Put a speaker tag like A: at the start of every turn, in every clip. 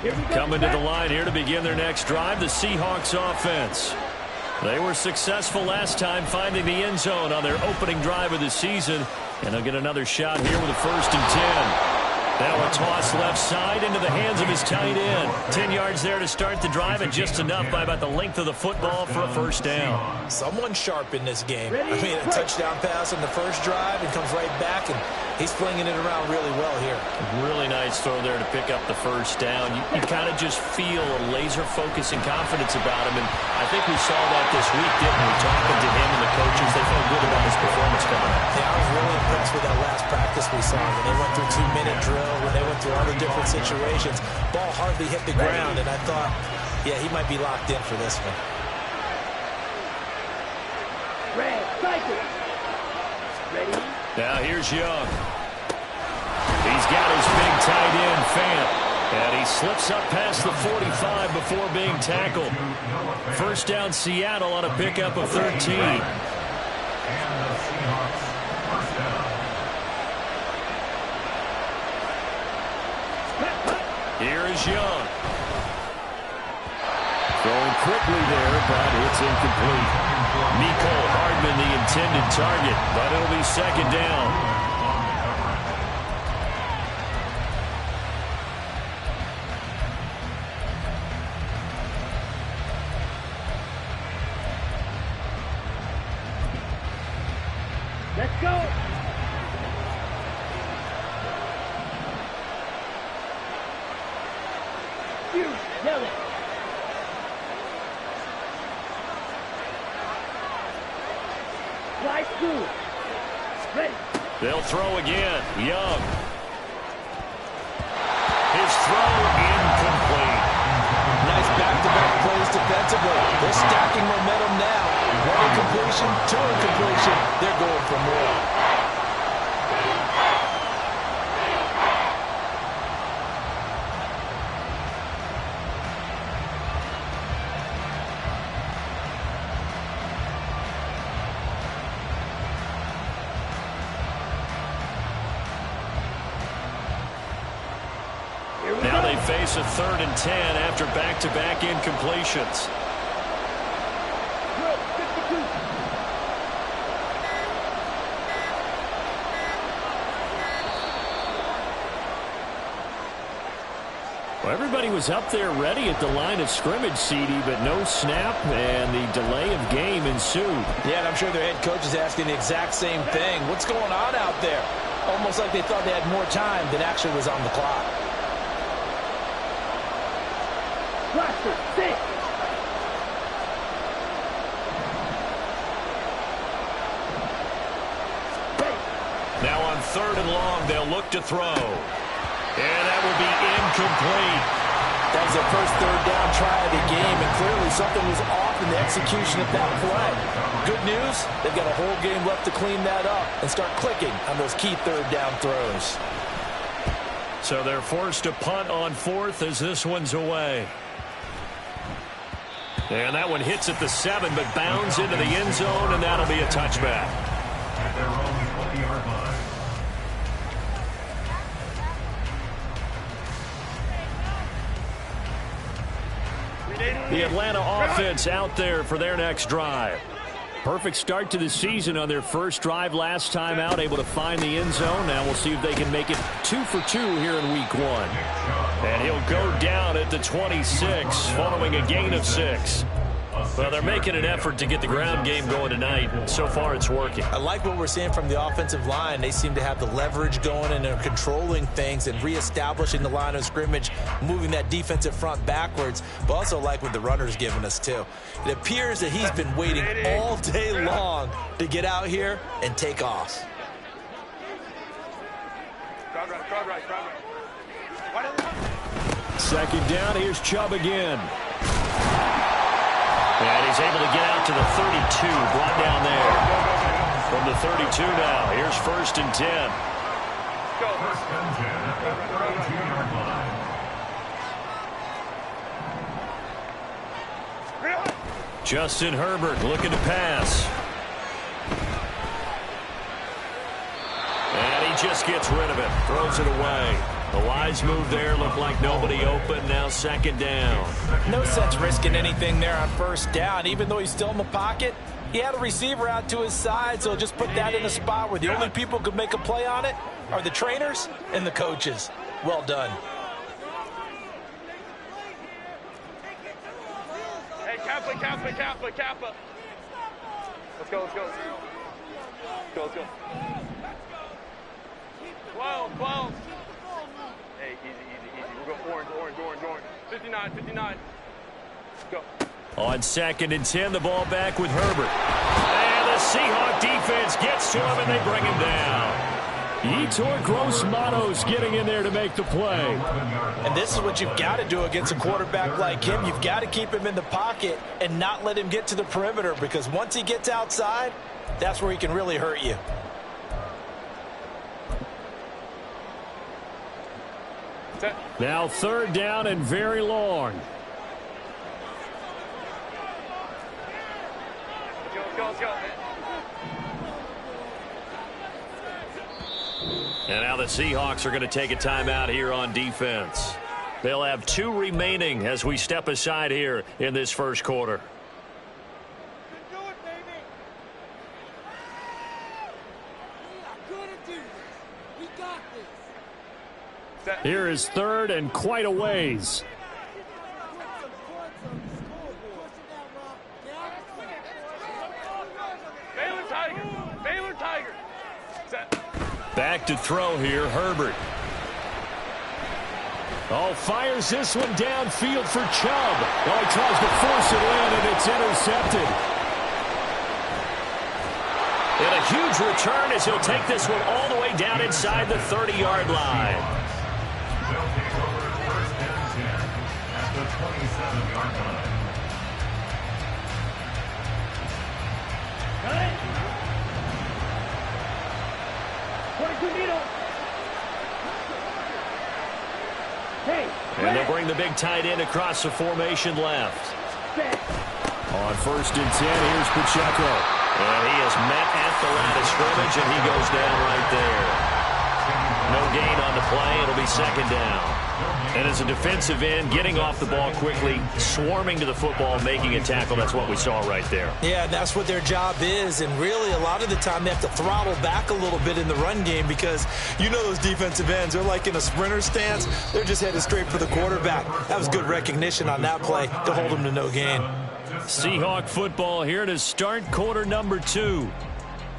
A: Coming to the line here to begin their next drive, the Seahawks offense. They were successful last time finding the end zone on their opening drive of the season. And they'll get another shot here with a 1st and 10. Now a toss left side into the hands of his tight end. 10 yards there to start the drive, and just enough by about the length of the football for a 1st down.
B: Someone sharp in this game. I mean, a touchdown pass on the first drive and comes right back, and he's flinging it around really well here.
A: Really nice throw there to pick up the 1st down. You kind of just feel a laser focus and confidence about him, and I think we saw that this week, didn't we? Talking to him and the coaches, they felt good about his performance coming up.
B: Yeah, I was really impressed with that last practice we saw. When they went through 2-minute drill, when they went through all the different situations, ball hardly hit the ground, and I thought, yeah, he might be locked in for this one.
A: Now here's Young. He's got his big tight end, Fant. And he slips up past the 45 before being tackled. 1st down Seattle on a pickup of 13. Here is Young. Throwing quickly there, but it's incomplete. Nicole Hardman the intended target, but it'll be 2nd down.
C: Let's go. Yell it. Right through. Ready.
A: They'll throw again. Young. His throw incomplete.
B: Nice back-to-back plays defensively. They're stacking momentum now. 1 incompletion, 2 incompletion. They're going for more.
A: Now they face a 3rd and 10 after back-to-back incompletions. Well, everybody was up there ready at the line of scrimmage, CD, but no snap, and the delay of game ensued.
B: Yeah, and I'm sure their head coach is asking the exact same thing. What's going on out there? Almost like they thought they had more time than actually was on the clock.
A: Now on 3rd and long, they'll look to throw. And that will be incomplete.
B: That was their first 3rd down try of the game, and clearly something was off in the execution of that play. Good news, they've got a whole game left to clean that up and start clicking on those key 3rd down throws.
A: So they're forced to punt on 4th as this one's away. And that one hits at the 7, but bounds into the end zone, and that'll be a touchback. The Atlanta offense out there for their next drive. Perfect start to the season on their first drive last time out, able to find the end zone. Now we'll see if they can make it 2 for 2 here in week 1. And he'll go down at the 26 following a gain of 6. Well, they're making an effort to get the ground game going tonight. So far, it's working.
B: I like what we're seeing from the offensive line. They seem to have the leverage going, and they're controlling things and reestablishing the line of scrimmage, moving that defensive front backwards, but also like what the runner's giving us, too. It appears that he's been waiting all day long to get out here and take off.
A: Second down, here's Chubb again. And he's able to get out to the 32, brought down there. From the 32 now, here's 1st and 10.
C: First and 10 at the 32-yard line.
A: Justin Herbert looking to pass. And he just gets rid of it, throws it away. A wise move there. Looked like nobody open. Now second down.
B: No sense risking anything there on first down. Even though he's still in the pocket, he had a receiver out to his side, so just put that in a spot where the only people who could make a play on it are the trainers and the coaches. Well done.
C: Hey, Kappa. Let's go. Let's go. 12. Hey, easy. We're going orange. 59. Let's go.
A: On 2nd and 10, the ball back with Herbert. And the Seahawks defense gets to him, and they bring him down. Yetur Gross-Matos getting in there to make the play.
B: And this is what you've got to do against a quarterback like him. You've got to keep him in the pocket and not let him get to the perimeter, because once he gets outside, that's where he can really hurt you.
A: Now 3rd down and very long.
C: Let's go.
A: And now the Seahawks are going to take a timeout here on defense. They'll have 2 remaining as we step aside here in this first quarter. Here is 3rd and quite a ways.
C: Baylor Tiger.
A: Back to throw here, Herbert. Fires this one downfield for Chubb. He tries to force it in, and it's intercepted. And a huge return as he'll take this one all the way down inside the 30-yard line.
C: They'll take over 1st and 10 at the 27-yard line.
A: And they'll bring the big tight end across the formation left. On 1st and 10, here's Pacheco. And he is met at the line of scrimmage, and he goes down right there. No gain on the play. It'll be 2nd down. And as a defensive end, getting off the ball quickly, swarming to the football, making a tackle, that's what we saw right there.
B: Yeah, and that's what their job is. And really, a lot of the time, they have to throttle back a little bit in the run game, because you know those defensive ends, they're like in a sprinter stance. They're just headed straight for the quarterback. That was good recognition on that play to hold them to no gain.
A: Seahawk football here to start quarter number 2,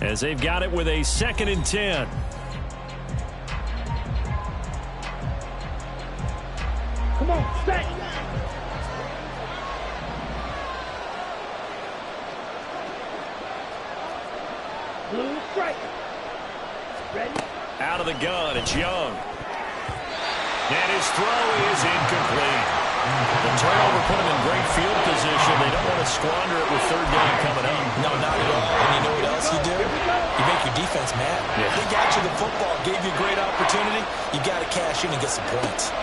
A: as they've got it with a 2nd and 10.
D: Come on, stay. Blue strike. Ready?
A: Out of the gun, it's Young. And his throw is incomplete. The turnover put him in great field position. They don't want to squander it with 3rd down coming up.
B: No, not at all. And you know what else you do? You make your defense mad.
A: Yeah.
B: They got you the football, gave you a great opportunity. You got to cash in and get some points.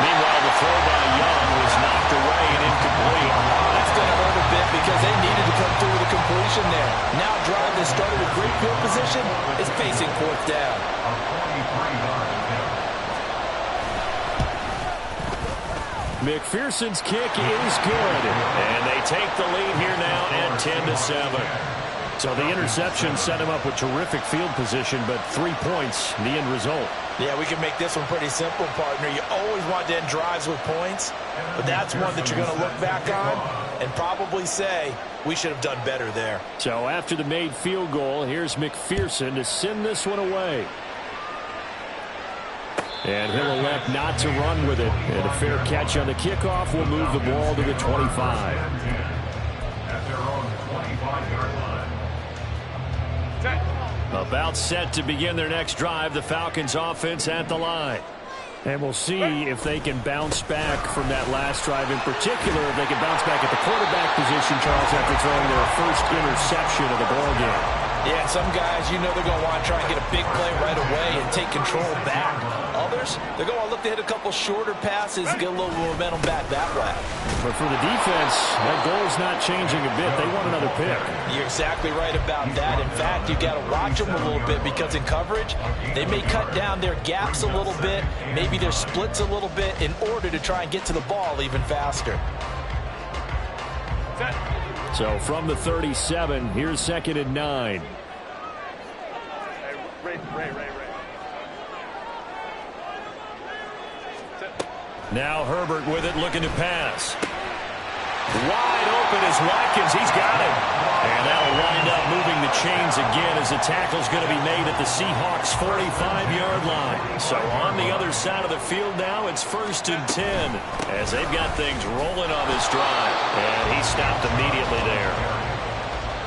A: Meanwhile, the throw by Young was knocked away and incomplete.
B: That's going to hurt a bit, because they needed to come through with a completion there. Now a drive that started with great field position is facing 4th down.
C: A 43-yard attempt.
A: McPherson's kick is good. And they take the lead here now at 10-7. So the interception set him up with terrific field position, but 3 points, the end result.
B: Yeah, we can make this one pretty simple, partner. You always want to end drives with points, but that's one that you're going to look back on and probably say, we should have done better there.
A: So after the made field goal, here's McPherson to send this one away. And he'll elect not to run with it. And a fair catch on the kickoff will move the ball to the 25.
C: At their own 25-yard line.
A: About set to begin their next drive, the Falcons offense at the line. And we'll see if they can bounce back from that last drive. In particular, if they can bounce back at the quarterback position, Charles, after throwing their first interception of the ballgame.
B: Yeah, and some guys, you know they're going to want to try and get a big play right away and take control back. Others, they're going to look to hit a couple shorter passes, get a little momentum back that way.
A: But for the defense, that goal's not changing a bit. They want another pick.
B: You're exactly right about that. In fact, you got to watch them a little bit because in coverage, they may cut down their gaps a little bit, maybe their splits a little bit in order to try and get to the ball even faster.
A: So from the 37, here's 2nd and 9. Now Herbert with it, looking to pass. Wide open is Watkins. He's got it. And that'll wind up moving the chains again as the tackle's going to be made at the Seahawks' 45-yard line. So on the other side of the field now, it's 1st and 10 as they've got things rolling on this drive. And he stopped immediately there.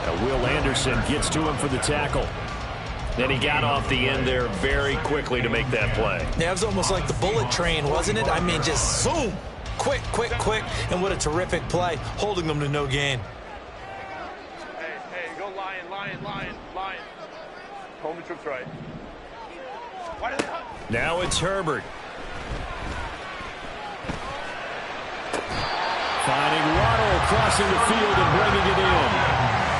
A: Now Will Anderson gets to him for the tackle. Then he got off the end there very quickly to make that play.
B: Yeah, it was almost like the bullet train, wasn't it? I mean, just zoom. Quick, quick, quick. And what a terrific play, holding them to no gain.
E: Hey, go lion. Home trip's right. Why do they hunt?
A: Now it's Herbert. Finding Waddle, crossing the field and bringing it in.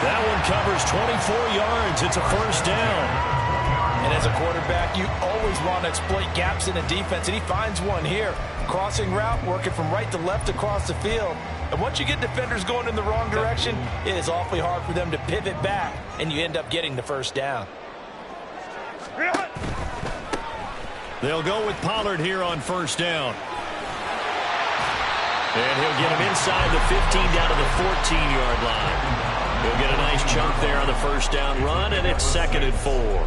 A: That one covers 24 yards. It's a 1st down.
B: And as a quarterback, you always want to exploit gaps in the defense, and he finds one here. Crossing route, working from right to left across the field. And once you get defenders going in the wrong direction, it is awfully hard for them to pivot back, and you end up getting the 1st down.
A: They'll go with Pollard here on 1st down. And he'll get him inside the 15 down to the 14-yard line. He'll get a nice chunk there on the 1st down run, and it's 2nd and 4.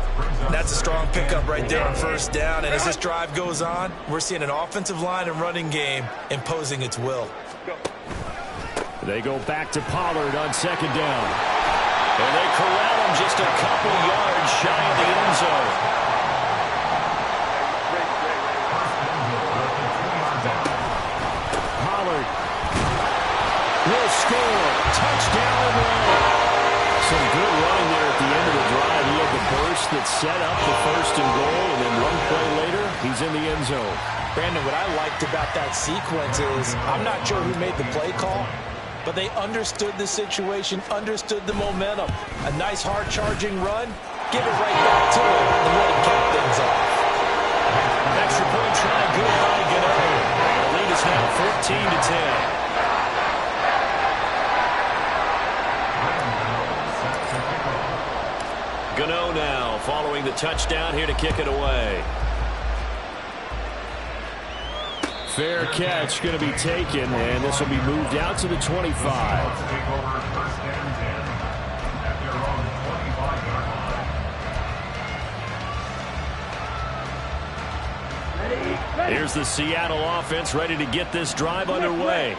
B: That's a strong pickup right there on 1st down. And as this drive goes on, we're seeing an offensive line and running game imposing its will.
A: They go back to Pollard on 2nd down. And they corral him just a couple yards shy of the end zone. Pollard will score. Touchdown and run. Some good running there at the end of the drive. He had the burst that set up the 1st and goal, and then one play later, he's in the end zone.
B: Brandon, what I liked about that sequence is I'm not sure who made the play call, but they understood the situation, understood the momentum. A nice hard-charging run, give it right back to him, and let him cap things off.
A: Extra point try, good by Gano. The lead is now 14-10. Gano now following the touchdown here to kick it away. Fair catch going to be taken, and this will be moved out to the 25. Here's the Seattle offense ready to get this drive underway.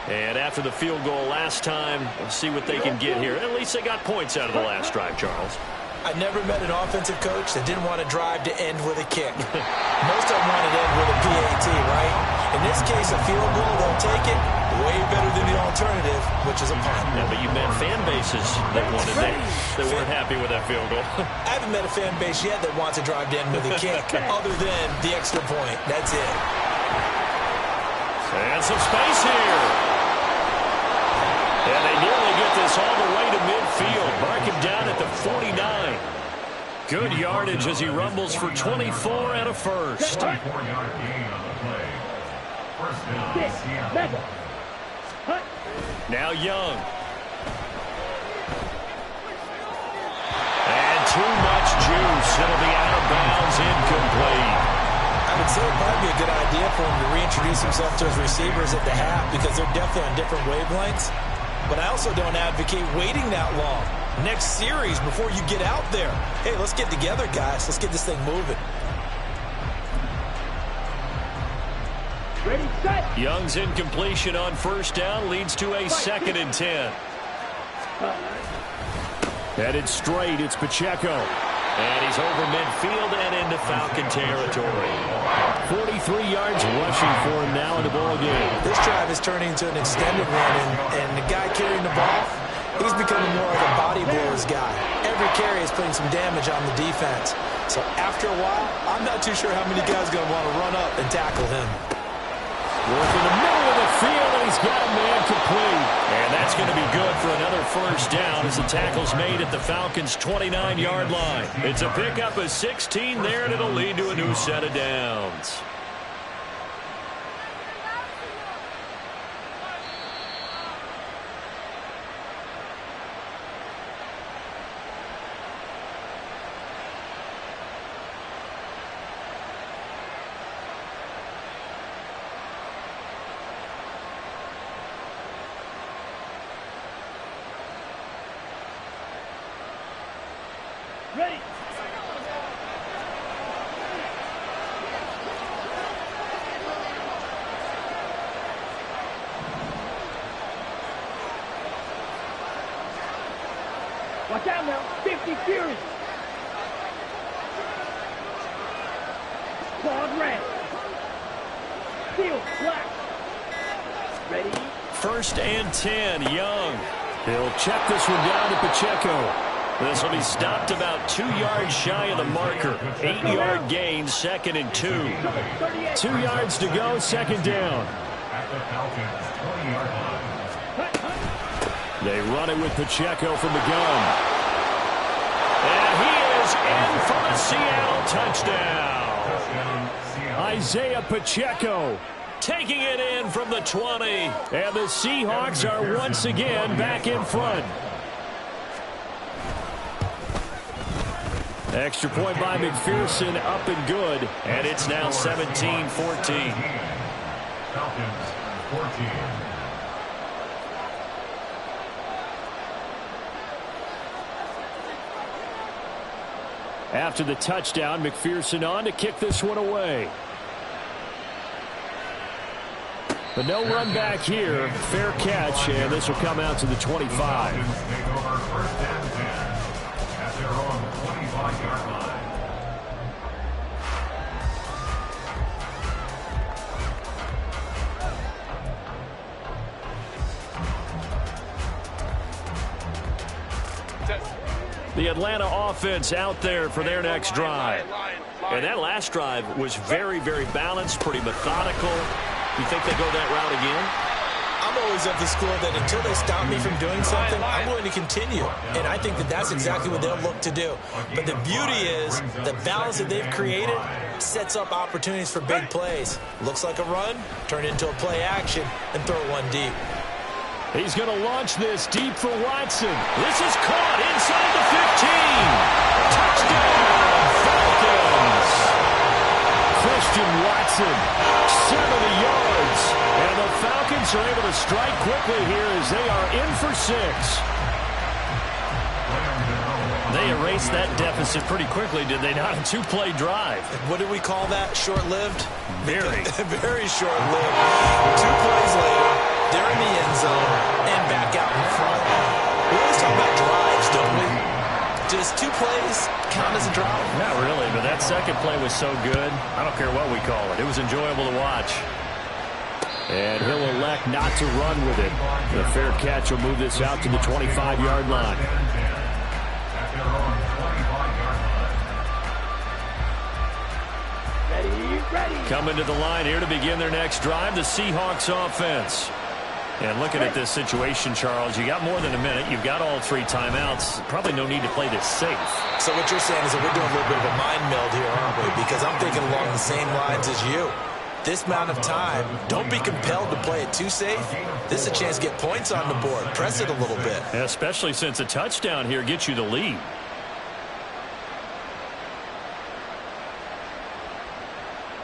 A: And after the field goal last time, we'll see what they can get here. At least they got points out of the last drive, Charles.
B: I never met an offensive coach that didn't want to drive to end with a kick. Most of them want to end with a PAT, right? In this case, a field goal, they'll take it. Way better than the alternative, which is a punt.
A: Yeah, but you met fan bases that wanted that weren't happy with that field goal.
B: I haven't met a fan base yet that wants to drive to end with a kick, other than the extra point. That's it.
A: And some space here. And they nearly get this all the way to midfield. Mark him down at the 49. Good yardage as he rumbles for 24 and a 1st.
C: 24-yard gain on the play. 1st down, Seattle.
A: Now Young. And too much juice. It'll be out of bounds, incomplete.
B: I would say it might be a good idea for him to reintroduce himself to his receivers at the half because they're definitely on different wavelengths. But I also don't advocate waiting that long. Next series before you get out there. Hey, let's get together, guys. Let's get this thing moving.
D: Ready, set.
A: Young's incompletion on 1st down leads to a 2nd and 10. Headed straight, it's Pacheco. And he's over midfield and into Falcon territory. 43 yards rushing for him now in the ball game.
B: This drive is turning into an extended one, and the guy carrying the ball, he's becoming more of a body blows guy. every carry is putting some damage on the defense. So after a while, I'm not too sure how many guys are going to want to run up and tackle him.
A: Working the middle of the field, and he's got a man complete. And that's going to be good for another first down as the tackle's made at the Falcons' 29-yard line. It's a pickup of 16 there, and it'll lead to a new set of downs.
D: Ready. Watch out now. 50 Fury. Quad red. Field black. Ready.
A: 1st and 10, Young. He'll check this one down to Pacheco. This will be stopped about 2 yards shy of the marker. 8-yard gain, 2nd and 2. 2 yards to go, 2nd down.
C: At the Falcons' 20-yard line.
A: They run it with Pacheco from the gun. And he is in for the Seattle touchdown. Isaiah Pacheco taking it in from the 20. And the Seahawks are once again back in front. Extra point by McPherson, up and good. And it's now 17-14.
C: Falcons 14.
A: After the touchdown, McPherson on to kick this one away. But no run back here. Fair catch, and this will come out to the 25.
C: Falcons take over 1st and 10 at their own 25-yard line.
A: The Atlanta offense out there for their next drive. And that last drive was very, very balanced, pretty methodical. You think they go that route again?
B: I'm always of the school that until they stop me from doing something, I'm going to continue. And I think that that's exactly what they'll look to do. But the beauty is the balance that they've created sets up opportunities for big plays. Looks like a run, turn into a play action, and throw one deep.
A: He's going to launch this deep for Watson. This is caught inside the 15. Touchdown, Falcons. Christian Watson, 70 yards. And the Falcons are able to strike quickly here as they are in for 6. They erased that deficit pretty quickly, did they not? A 2-play drive.
B: What did we call that? Short-lived?
A: Very.
B: Very short-lived. 2 plays later, they're in the end zone and back out in front. We always talk about drives, don't we? Does 2 plays count as a drive?
A: Not really, but that second play was so good. I don't care what we call it. It was enjoyable to watch. And he'll elect not to run with it. The fair catch will move this out to the 25-yard line.
C: At their own 25-yard line.
D: Ready.
A: Coming to the line here to begin their next drive, the Seahawks offense. And looking at this situation, Charles, you got more than a minute. You've got all 3 timeouts. Probably no need to play this safe.
B: So what you're saying is that we're doing a little bit of a mind meld here, aren't we? Because I'm thinking along the same lines as you. This amount of time, don't be compelled to play it too safe. This is a chance to get points on the board. Press it a little bit.
A: Especially since a touchdown here gets you the lead.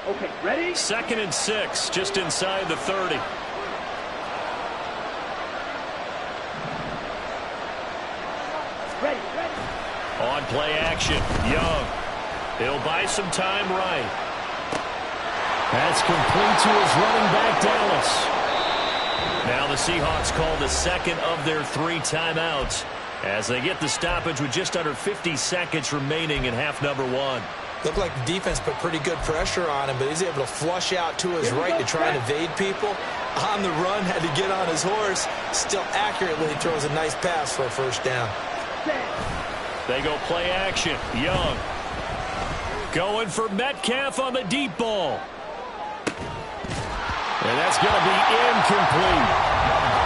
D: Okay, ready?
A: 2nd and 6, just inside the 30.
D: Ready.
A: On play action, Young. He'll buy some time right. That's complete to his running back, Dallas. Now the Seahawks call the second of their 3 timeouts as they get the stoppage with just under 50 seconds remaining in half number 1.
B: Looked like the defense put pretty good pressure on him, but he's able to flush out to his right to try and evade people. On the run, had to get on his horse. Still accurately throws a nice pass for a first down.
A: They go play action. Young. Going for Metcalf on the deep ball. And that's going to be incomplete.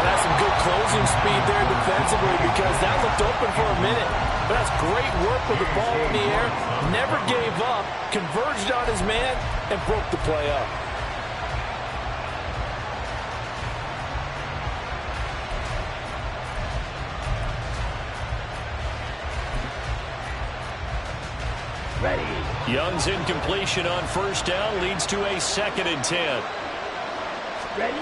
B: That's some good closing speed there defensively because that looked open for a minute. But that's great work with the ball in the air. Never gave up, converged on his man, and broke the play up.
A: Ready. Young's incompletion on first down leads to a 2nd and 10.
D: Ready?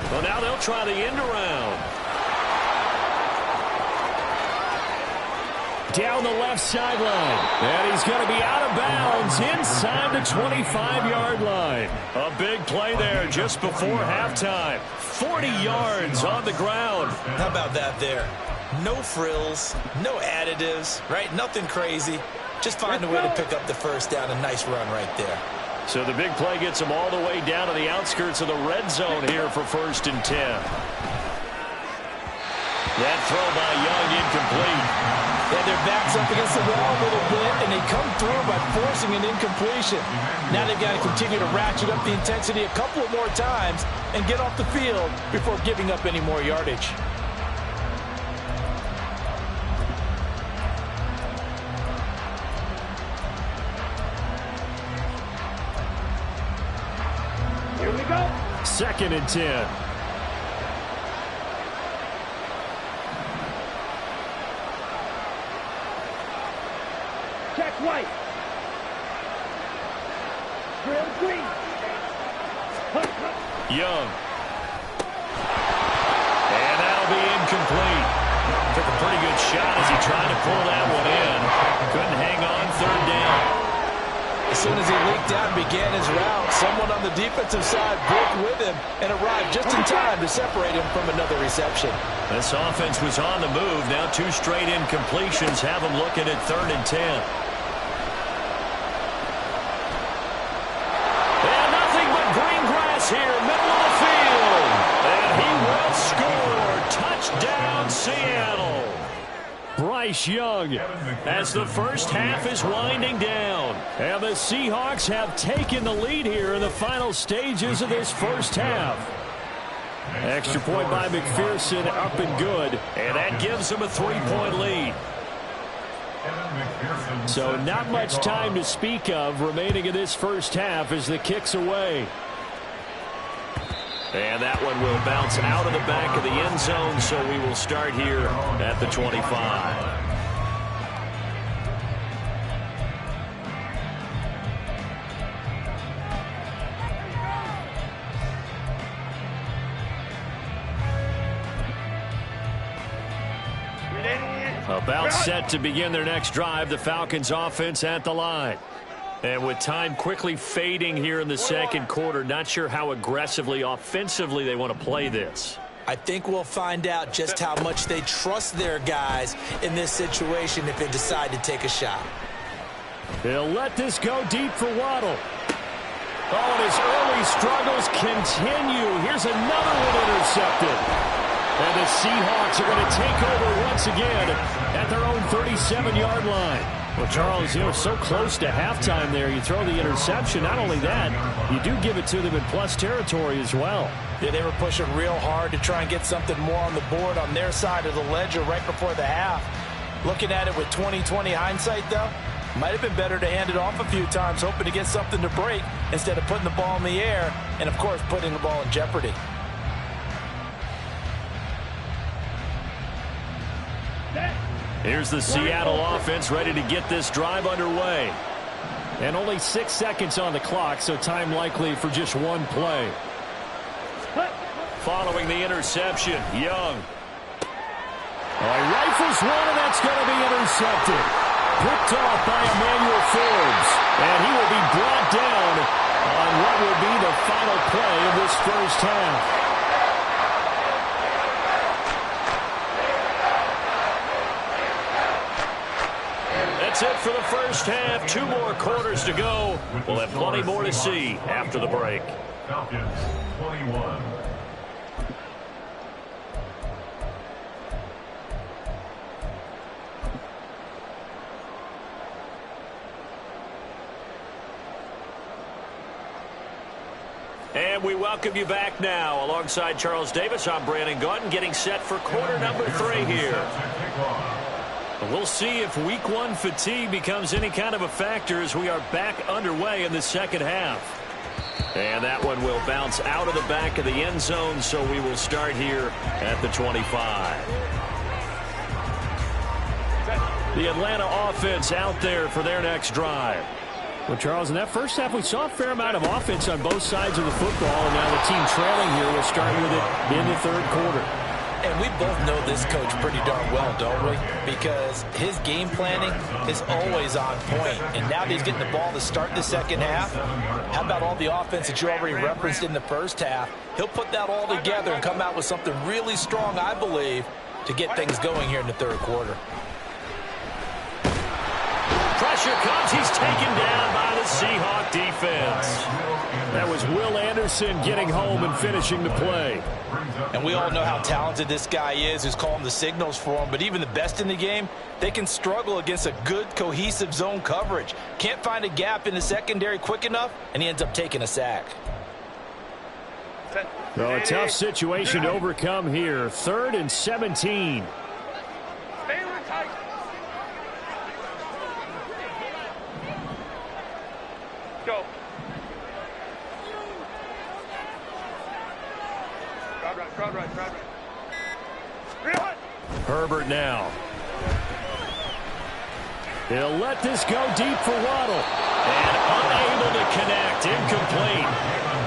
A: Well, now they'll try the end around. Down the left sideline. And he's going to be out of bounds inside the 25-yard line. A big play there just before halftime. 40 yards on the ground.
B: How about that there? No frills, no additives, right? Nothing crazy. Just find a way to pick up the first down. A nice run right there.
A: So the big play gets them all the way down to the outskirts of the red zone here for 1st and 10. That throw by Young incomplete.
B: Yeah, their backs up against the wall a little bit, and they come through by forcing an incompletion. Now they've got to continue to ratchet up the intensity a couple of more times and get off the field before giving up any more yardage.
D: Here we go.
A: 2nd and 10.
D: Check white. Drill green.
A: Young. And that'll be incomplete. Took a pretty good shot as he tried to pull that one in. Couldn't hang on 3rd down.
B: As soon as he leaked out and began his route, someone on the defensive side broke with him and arrived just in time to separate him from another reception.
A: This offense was on the move. Now 2 straight incompletions have them looking at 3rd and 10. And nothing but green grass here, middle of the field. And he will score. Touchdown, Seattle. Bryce Young as the first half is winding down. And the Seahawks have taken the lead here in the final stages of this first half. Extra point by McPherson, up and good. And that gives them a 3-point lead. So not much time to speak of remaining in this first half as the kick's away. And that one will bounce out of the back of the end zone, so we will start here at the 25. About set to begin their next drive, the Falcons offense at the line. And with time quickly fading here in the second quarter, not sure how aggressively, offensively they want to play this.
B: I think we'll find out just how much they trust their guys in this situation if they decide to take a shot.
A: They'll let this go deep for Waddle. Oh, and his early struggles continue. Here's another one intercepted. And the Seahawks are going to take over once again at their own 37-yard line. Well, Charles, so close to halftime there. You throw the interception. Not only that, you do give it to them in plus territory as well.
B: Yeah, they were pushing real hard to try and get something more on the board on their side of the ledger right before the half. Looking at it with 20/20 hindsight, though, might have been better to hand it off a few times, hoping to get something to break instead of putting the ball in the air and, of course, putting the ball in jeopardy.
A: Here's the Seattle offense ready to get this drive underway. And only 6 seconds on the clock, so time likely for just one play. Following the interception, Young. He rifles one, and that's going to be intercepted. Picked off by Emmanuel Forbes. And he will be brought down on what will be the final play of this first half. That's it for the first half. 2 more quarters to go. We'll have plenty more to see after the break.
C: Falcons 21.
A: And we welcome you back now. Alongside Charles Davis, I'm Brandon Gaudin, getting set for quarter number 3 here. We'll see if week 1 fatigue becomes any kind of a factor as we are back underway in the second half. And that one will bounce out of the back of the end zone, so we will start here at the 25. The Atlanta offense out there for their next drive. Well, Charles, in that first half, we saw a fair amount of offense on both sides of the football, and now the team trailing here will start with it in the third quarter.
B: And we both know this coach pretty darn well, don't we? Because his game planning is always on point. And now that he's getting the ball to start the second half, how about all the offense that you already referenced in the first half? He'll put that all together and come out with something really strong, I believe, to get things going here in the third quarter.
A: Pressure comes. He's taken down by the Seahawks defense. That was Will Anderson getting home and finishing the play.
B: And we all know how talented this guy is who's calling the signals for him. But even the best in the game, they can struggle against a good, cohesive zone coverage. Can't find a gap in the secondary quick enough, and he ends up taking a sack.
A: Well, a tough situation to overcome here. 3rd and 17.
E: Go. Crowd right.
A: Herbert now. He'll let this go deep for Waddle. And unable to connect. Incomplete.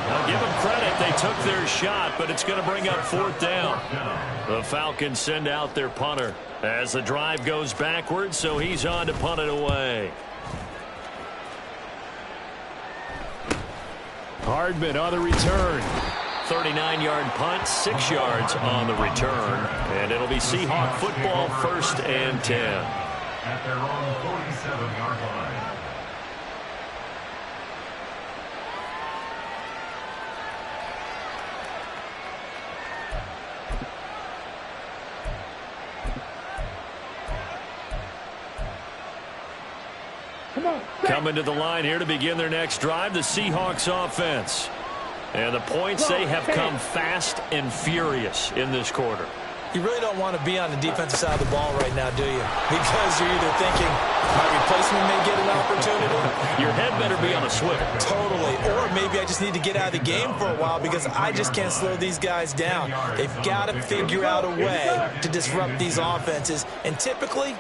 A: I'll give them credit. They took their shot, but it's going to bring up 4th down. The Falcons send out their punter as the drive goes backwards, so he's on to punt it away. Hardman on the return. 39-yard punt, 6 yards on the return. And it'll be Seahawk football, 1st and 10.
C: At their own 47-yard line.
A: Coming to the line here to begin their next drive, the Seahawks offense. And the points, they have come fast and furious in this quarter.
B: You really don't want to be on the defensive side of the ball right now, do you? Because you're either thinking, my replacement may get an opportunity.
A: Your head better be on a swivel.
B: Totally. Or maybe I just need to get out of the game for a while because I just can't slow these guys down. They've got to figure out a way to disrupt these offenses. And typically,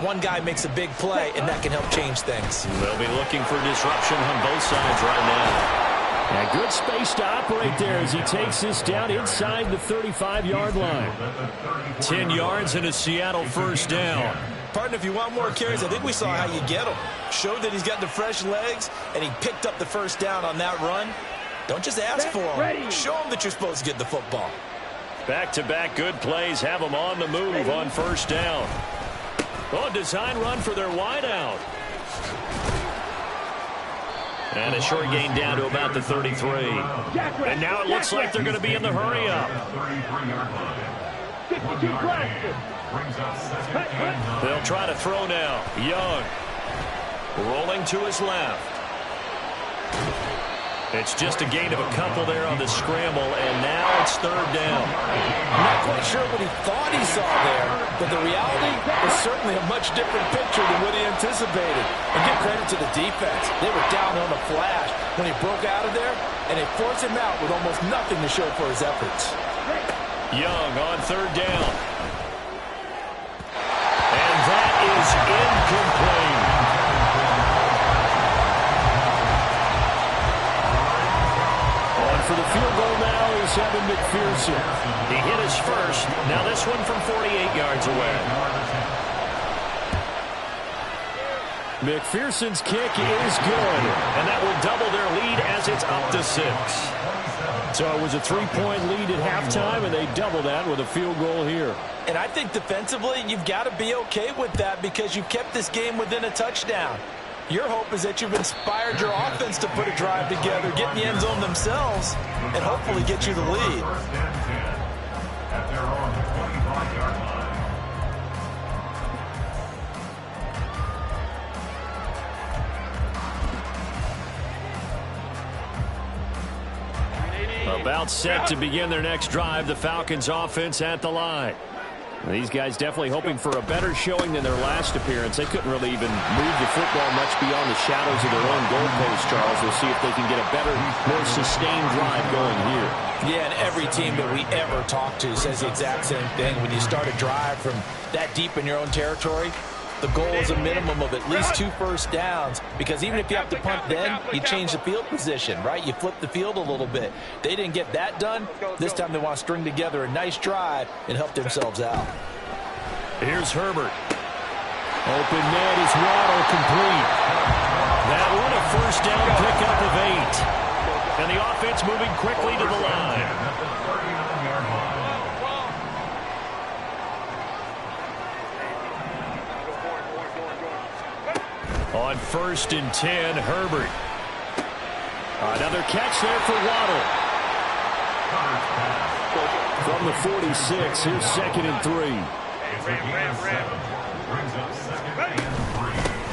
B: one guy makes a big play, and that can help change things.
A: They'll be looking for disruption on both sides right now. And good space to operate there as he takes this down inside the 35-yard line. 10 yards and a Seattle 1st down.
B: Partner, if you want more carries, I think we saw how you get him. Showed that he's got the fresh legs, and he picked up the 1st down on that run. Don't just ask for him. Show him that you're supposed to get the football.
A: Back-to-back good plays have them on the move on 1st down. Oh, design run for their wideout. And a short gain down to about the 33. And now it looks like they're going to be in the hurry-up. They'll try to throw now. Young. Rolling to his left. It's just a gain of a couple there on the scramble, and now it's 3rd down.
B: I'm not quite sure what he thought he saw there, but the reality was certainly a much different picture than what he anticipated. And give credit to the defense. They were down on the flash when he broke out of there, and they forced him out with almost nothing to show for his efforts.
A: Young on 3rd down. And that is incomplete. For the field goal now is Evan McPherson. He hit his first. Now this one from 48 yards away. McPherson's kick is good. And that would double their lead as it's up to 6. So it was a 3-point lead at halftime, and they double that with a field goal here.
B: And I think defensively, you've got to be okay with that because you kept this game within a touchdown. Your hope is that you've inspired your offense to put a drive together, get in the end zone themselves, and hopefully get you the lead.
C: At their own 25-yard line.
A: About set to begin their next drive. The Falcons offense at the line. These guys definitely hoping for a better showing than their last appearance. They couldn't really even move the football much beyond the shadows of their own goalpost, Charles. We'll see if they can get a better, more sustained drive going here.
B: Yeah, and every team that we ever talk to says the exact same thing. When you start a drive from that deep in your own territory, the goal is a minimum of at least 2 first downs, because even if you have to punt then, you change the field position, right? You flip the field a little bit. They didn't get that done. This time they want to string together a nice drive and help themselves out.
A: Here's Herbert. Open net is Waddle, complete. That one a first down pickup of 8. And the offense moving quickly to the line. On 1st and 10, Herbert. Another catch there for Waddle. From the 46, here's 2nd and 3.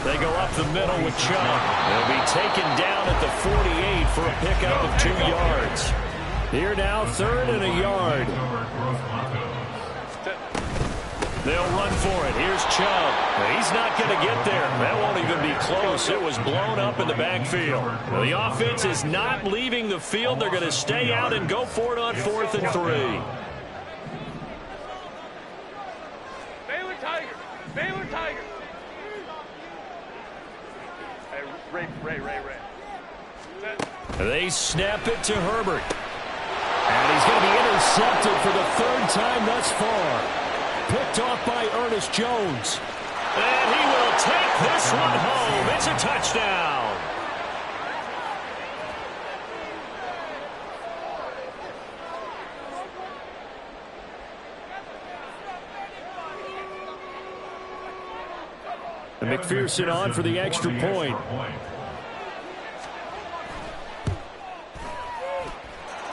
A: They go up the middle with Chubb. They'll be taken down at the 48 for a pickup of 2 yards. Here now, 3rd and a yard. They'll run for it. Here's Chubb. He's not going to get there. That won't even be close. It was blown up in the backfield. The offense is not leaving the field. They're going to stay out and go for it on 4th and 3.
E: Baylor Tigers. Baylor Tigers. Hey, Ray.
A: They snap it to Herbert. And he's going to be intercepted for the 3rd time thus far. Picked off by Ernest Jones. And he will take this one home. It's a touchdown. And McPherson on for the extra point.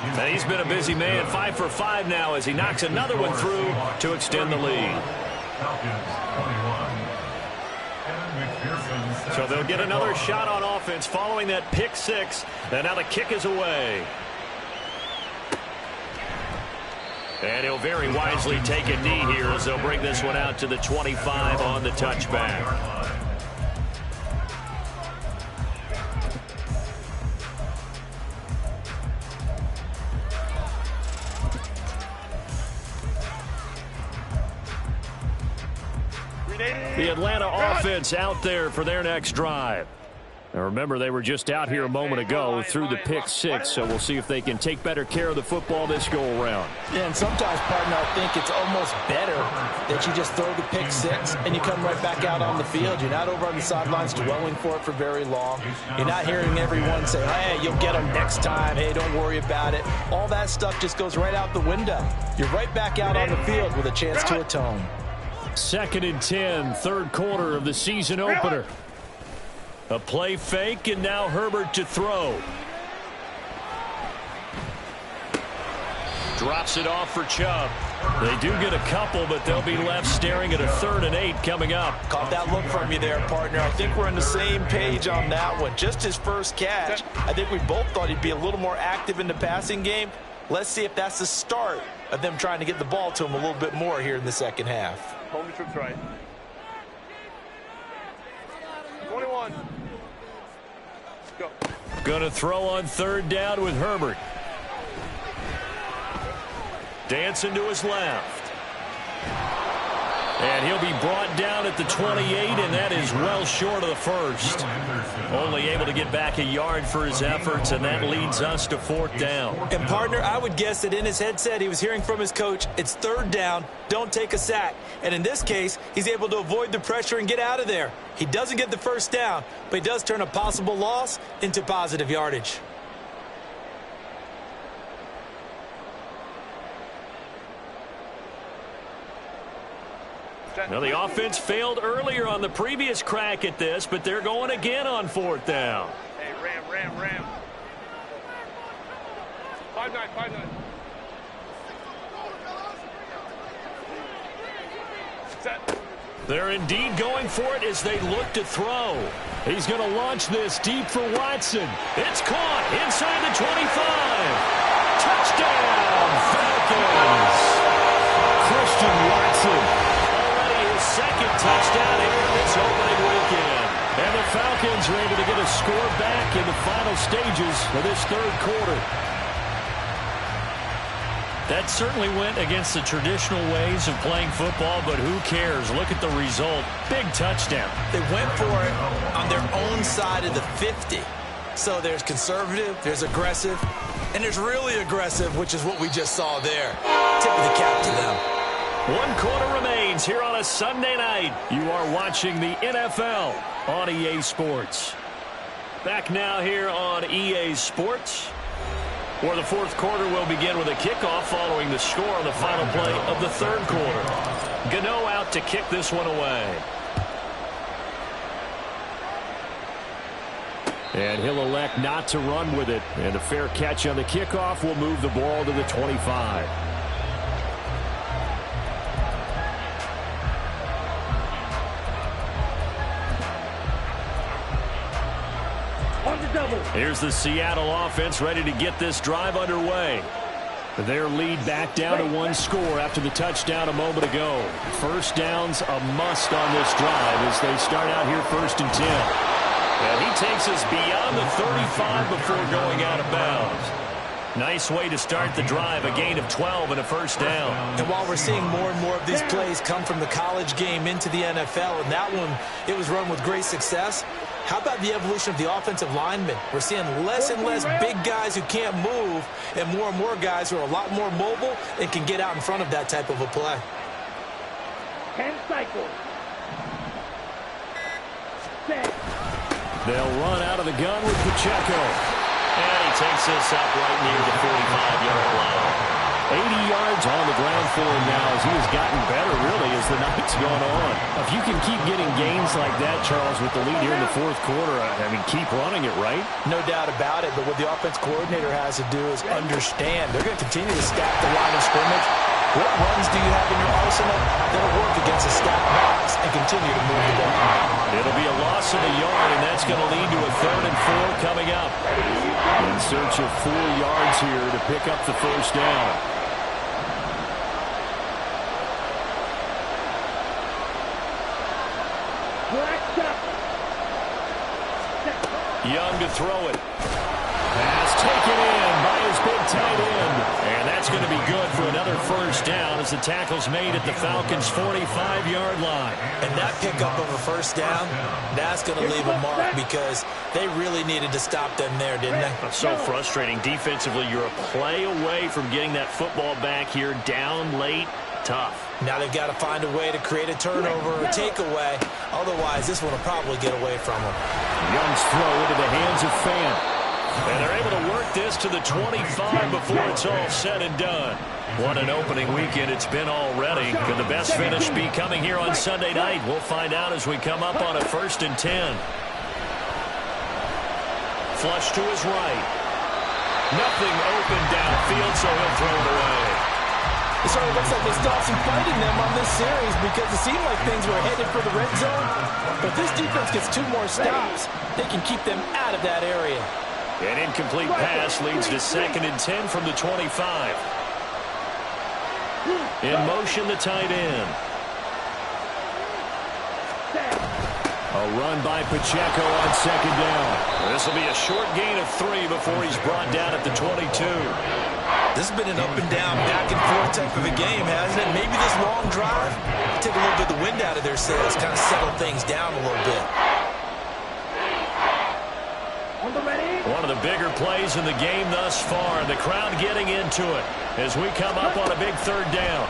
A: And he's been a busy man, 5 for 5 now as he knocks another one through to extend the lead. So they'll get another shot on offense following that pick 6. And now the kick is away. And he'll very wisely take a knee here as they'll bring this one out to the 25 on the touchback. The Atlanta offense out there for their next drive. Now remember, they were just out here a moment ago through the pick 6, so we'll see if they can take better care of the football this go-around.
B: Yeah, and sometimes, partner, I think it's almost better that you just throw the pick 6 and you come right back out on the field. You're not over on the sidelines dwelling for it for very long. You're not hearing everyone say, hey, you'll get them next time. Hey, don't worry about it. All that stuff just goes right out the window. You're right back out on the field with a chance to atone.
A: 2nd and 10, 3rd quarter of the season opener. A play fake, and now Herbert to throw. Drops it off for Chubb. They do get a couple, but they'll be left staring at a 3rd and 8 coming up.
B: Caught that look from you there, partner. I think we're on the same page on that one. Just his first catch. I think we both thought he'd be a little more active in the passing game. Let's see if that's the start of them trying to get the ball to him a little bit more here in the second half.
E: Home trips right. 21. Go.
A: Gonna throw on 3rd down with Herbert. Dancing to his left. And he'll be brought down at the 28, and that is well short of the 1st. Only able to get back a yard for his efforts, and that leads us to 4th down.
B: And, partner, I would guess that in his headset he was hearing from his coach, it's 3rd down, don't take a sack. And in this case, he's able to avoid the pressure and get out of there. He doesn't get the 1st down, but he does turn a possible loss into positive yardage.
A: Now, the offense failed earlier on the previous crack at this, but they're going again on 4th down.
E: Hey, Ram. 5-9. Set.
A: They're indeed going for it as they look to throw. He's going to launch this deep for Watson. It's caught inside the 25. Touchdown, Falcons! Christian Watson, already his second touchdown here in this opening weekend. And the Falcons are able to get a score back in the final stages of this third quarter.
F: That certainly went against the traditional ways of playing football, but who cares? Look at the result. Big touchdown.
B: They went for it on their own side of the 50. So there's conservative, there's aggressive, and there's really aggressive, which is what we just saw there. Tip of the cap to them.
A: 1 quarter remains here on a Sunday night. You are watching the NFL on EA Sports. Back now here on EA Sports, where the fourth quarter will begin with a kickoff following the score on the final play of the third quarter. Gano out to kick this one away. And he'll elect not to run with it. And a fair catch on the kickoff will move the ball to the 25. Here's the Seattle offense ready to get this drive underway. Their lead back down to 1 score after the touchdown a moment ago. First down's a must on this drive as they start out here 1st and 10. And he takes us beyond the 35 before going out of bounds. Nice way to start the drive, a gain of 12 and a first down.
B: And while we're seeing more and more of these plays come from the college game into the NFL, and that one, it was run with great success, how about the evolution of the offensive linemen? We're seeing less and less big guys who can't move and more guys who are a lot more mobile and can get out in front of that type of a play.
D: 10 cycles.
A: They'll run out of the gun with Pacheco.
F: And he takes this up right near the 45-yard line.
A: 80 yards on the ground for him now as he has gotten better, really, as the night's gone on. If you can keep getting gains like that, Charles, with the lead here in the fourth quarter, I mean, keep running it, right?
B: No doubt about it, but what the offense coordinator has to do is understand. They're going to continue to stack the line of scrimmage. What runs do you have in your arsenal that'll work against a stacked box and continue to move the ball?
A: It'll be a loss of a yard, and that's going to lead to a 3rd and 4 coming up. In search of 4 yards here to pick up the first down. Young to throw it. Pass taken in by his big tight end. And that's going to be good for another first down as the tackle's made at the Falcons' 45-yard line.
B: And that pickup of a first down, that's going to leave a mark because they really needed to stop them there, didn't they?
A: That's so frustrating. Defensively, you're a play away from getting that football back here down late. Tough.
B: Now they've got to find a way to create a turnover or takeaway. Otherwise, this one will probably get away from them.
A: Young's throw into the hands of Fan. And they're able to work this to the 25 before it's all said and done. What an opening weekend it's been already. Could the best finish be coming here on Sunday night? We'll find out as we come up on a 1st and 10. Flush to his right. Nothing open downfield, so he'll throw it away.
B: It sort of looks like they still have some fight in them on this series because it seemed like things were headed for the red zone. But this defense gets 2 more stops. They can keep them out of that area.
A: An incomplete pass leads to 2nd and 10 from the 25. In motion, the tight end. A run by Pacheco on 2nd down. This will be a short gain of 3 before he's brought down at the 22.
B: This has been an up and down, back and forth type of a game, hasn't it? Maybe this long drive take a little bit of the wind out of their sails, kind of settle things down a little bit.
A: One of the bigger plays in the game thus far, and the crowd getting into it as we come up on a big 3rd down.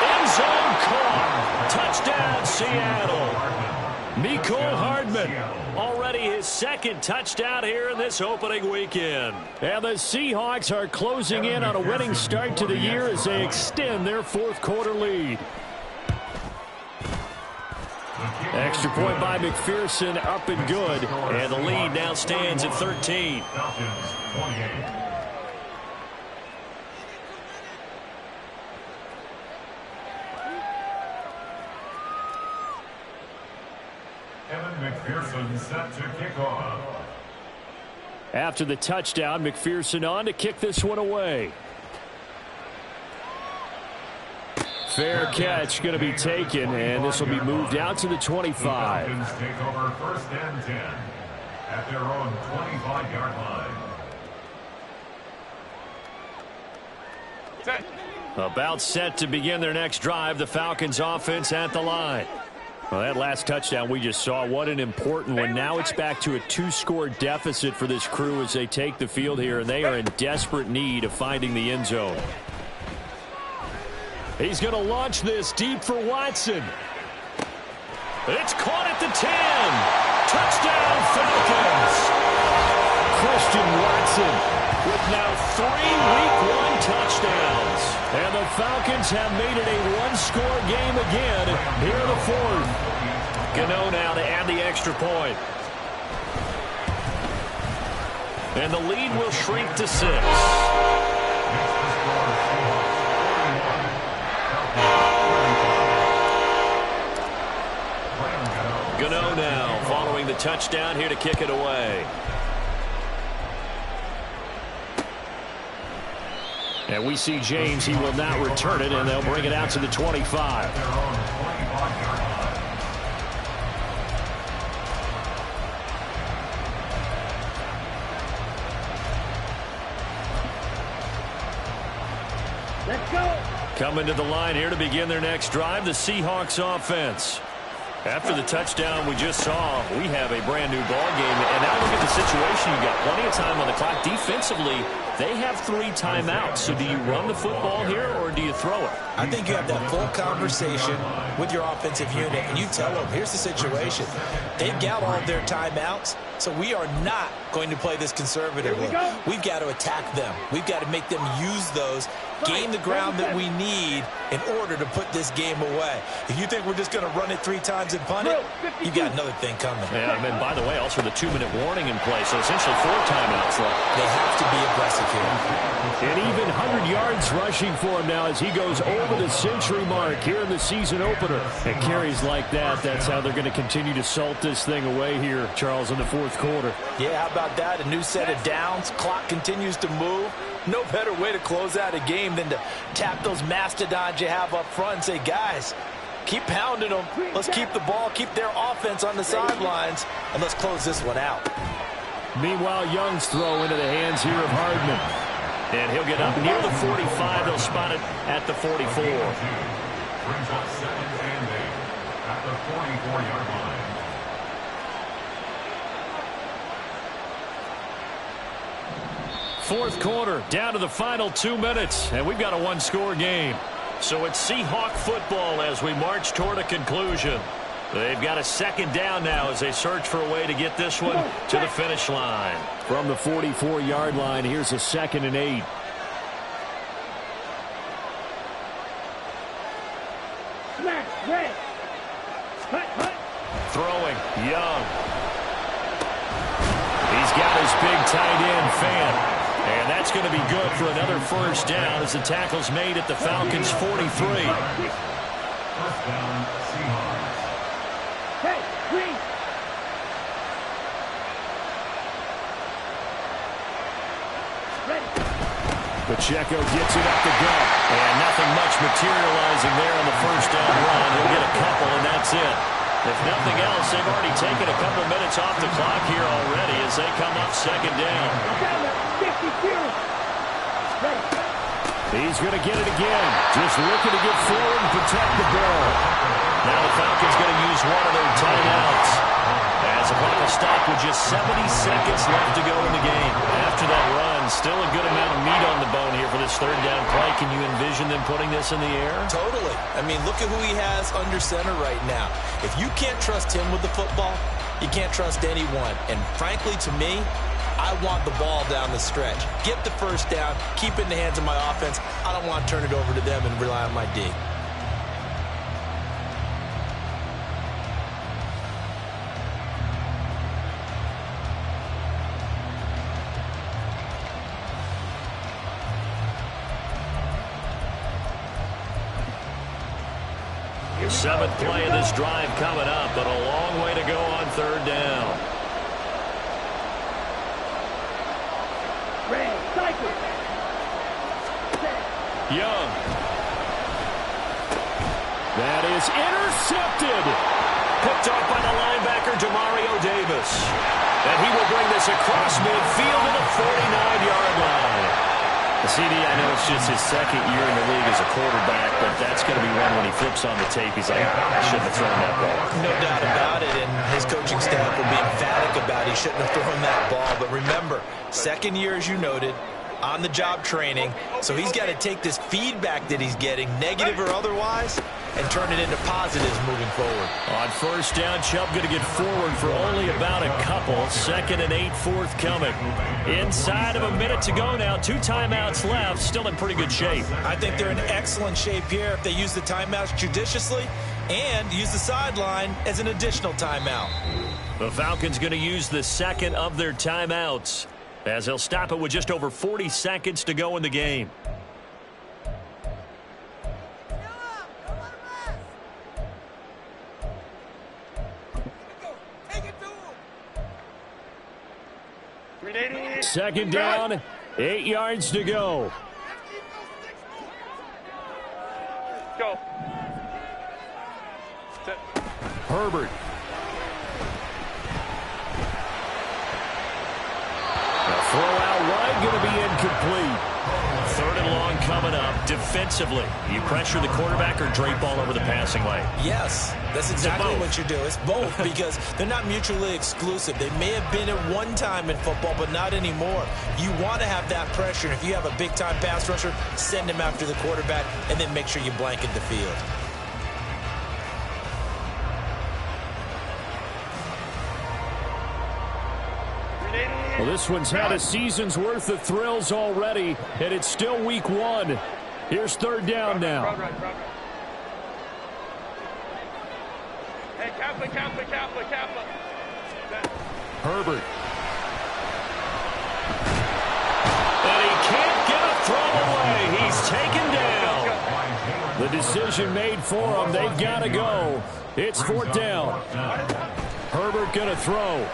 A: End zone caught. Touchdown, Seattle. Mecole Hardman, already his 2nd touchdown here in this opening weekend. And the Seahawks are closing in on a winning start to the year as they extend their 4th quarter lead. Extra point by McPherson, up and good. And the lead now stands at 13.
C: Falcons 28. Evan McPherson set to kick off.
A: After the touchdown, McPherson on to kick this one away. Fair catch going to be taken, and this will be moved out to the 25.
C: The Falcons take over 1st and 10 at their own 25-yard line.
E: Set.
A: About set to begin their next drive. The Falcons offense at the line. Well, that last touchdown we just saw, what an important one. Now it's back to a 2-score deficit for this crew as they take the field here, and they are in desperate need of finding the end zone. He's going to launch this deep for Watson. It's caught at the 10. Touchdown, Falcons. Christian Watson with now 3 Week 1 touchdowns. And the Falcons have made it a 1-score game again here in the 4th. Gano now to add the extra point. And the lead will shrink to 6. Gano now following the touchdown here to kick it away. And we see James. He will not return it, and they'll bring it out to the 25.
D: Let's go.
A: Coming to the line here to begin their next drive, the Seahawks offense. After the touchdown we just saw, we have a brand new ball game. And now look at the situation. You've got plenty of time on the clock. Defensively, they have 3 timeouts. So do you run the football here or do you throw it?
B: I think you have that full conversation with your offensive unit, and you tell them, here's the situation. They've got all of their timeouts, so we are not going to play this conservatively. We've got to attack them. We've got to make them use those, gain the ground that we need in order to put this game away. If you think we're just going to run it 3 times and punt it, you've got another thing coming.
A: Yeah, and by the way, also the 2-minute warning in play, so essentially 4 timeouts left.
B: They have to be aggressive here.
A: And even 100 yards rushing for him now as he goes over the century mark here in the season opener. And carries like that, that's how they're going to continue to salt this thing away here, Charles, in the 4th quarter.
B: Yeah, how about that? A new set of downs. Clock continues to move. No better way to close out a game than to tap those mastodons you have up front and say, guys, keep pounding them. Let's keep the ball, keep their offense on the sidelines, and let's close this one out.
A: Meanwhile, Young's throw into the hands here of Hardman. And he'll get up near the 45. They'll spot it at the 44.
C: Brings up 2nd and 8 at the 44-yard line.
A: Fourth quarter, down to the final 2 minutes, and we've got a 1-score game. So it's Seahawk football as we march toward a conclusion. They've got a 2nd down now as they search for a way to get this one to the finish line. From the 44-yard line, here's a 2nd and 8.
D: Smash, red. Hut.
A: Throwing, Young. He's got his big tight end, Fan. And that's going to be good for another 1st down as the tackle's made at the Falcons' 43.
C: 1st down, Seahawks.
D: Hey, green. Ready.
A: Pacheco gets it up the gut. And nothing much materializing there on the 1st down run. He'll get a couple, and that's it. If nothing else, they've already taken a couple minutes off the clock here already as they come up 2nd down.
D: Down to 52. Ready.
A: He's going to get it again. Just looking to get forward and protect the ball. Now the Falcons going to use one of their timeouts. As the clock will stop with just 70 seconds left to go in the game. After that run, still a good amount of meat on the bone here for this 3rd down play. Can you envision them putting this in the air?
B: Totally. I mean, look at who he has under center right now. If you can't trust him with the football, you can't trust anyone. And frankly, to me, I want the ball down the stretch. Get the 1st down, keep it in the hands of my offense. I don't want to turn it over to them and rely on my D.
A: Your 7th play of this drive coming up, but a long way to go on 3rd down. Young. That is intercepted. Picked off by the linebacker, Demario Davis. And he will bring this across midfield to the 49-yard line. CD, I know it's just his second year in the league as a quarterback, but that's going to be one when he flips on the tape. He's like, I shouldn't have thrown that ball.
B: No doubt about it, and his coaching staff will be emphatic about he shouldn't have thrown that ball. But remember, second year, as you noted, on-the-job training, so he's got to take this feedback that he's getting, negative or otherwise, and turn it into positives moving forward.
A: On first down, Chubb going to get forward for only about a couple. 2nd and 8 forthcoming. Inside of a minute to go now. 2 timeouts left. Still in pretty good shape.
B: I think they're in excellent shape here if they use the timeouts judiciously and use the sideline as an additional timeout.
A: The Falcons going to use the second of their timeouts, as they'll stop it with just over 40 seconds to go in the game. Second down, 8 yards to go.
E: Go. Set.
A: Herbert. The throw out wide going to be incomplete. 3rd and long coming up. Defensively, you pressure the quarterback or drape all over the passing lane?
B: Yes, that's exactly what you do. It's both because they're not mutually exclusive. They may have been at one time in football, but not anymore. You want to have that pressure. And if you have a big-time pass rusher, send him after the quarterback and then make sure you blanket the field.
A: Well, this one's had a season's worth of thrills already, and it's still week 1. Here's 3rd down now.
E: Hey, Kaplan. Set.
A: Herbert. And he can't get a throw away. He's taken down. The decision made for him. They've got to go. It's 4th down. Herbert going to throw.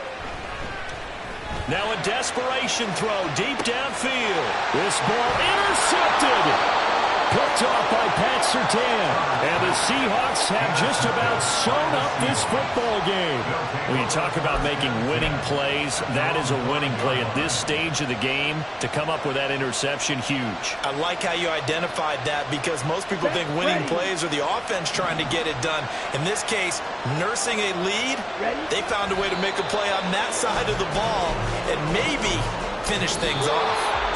A: Now a desperation throw deep downfield. This ball intercepted. Picked off by Pat Surtain. And the Seahawks have just about sewn up this football game. When you talk about making winning plays, that is a winning play at this stage of the game. To come up with that interception, huge.
B: I like how you identified that because most people think winning plays are the offense trying to get it done. In this case, nursing a lead, they found a way to make a play on that side of the ball and maybe finish things off.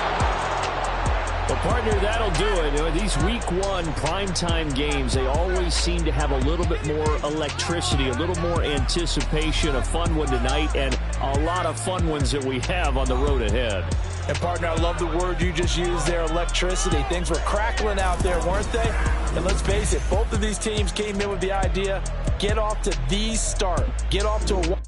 A: Well, partner, that'll do it. You know, these week 1 primetime games, they always seem to have a little bit more electricity, a little more anticipation, a fun one tonight, and a lot of fun ones that we have on the road ahead.
B: And, partner, I love the word you just used there, electricity. Things were crackling out there, weren't they? And let's face it, both of these teams came in with the idea, get off to the start. Get off to a...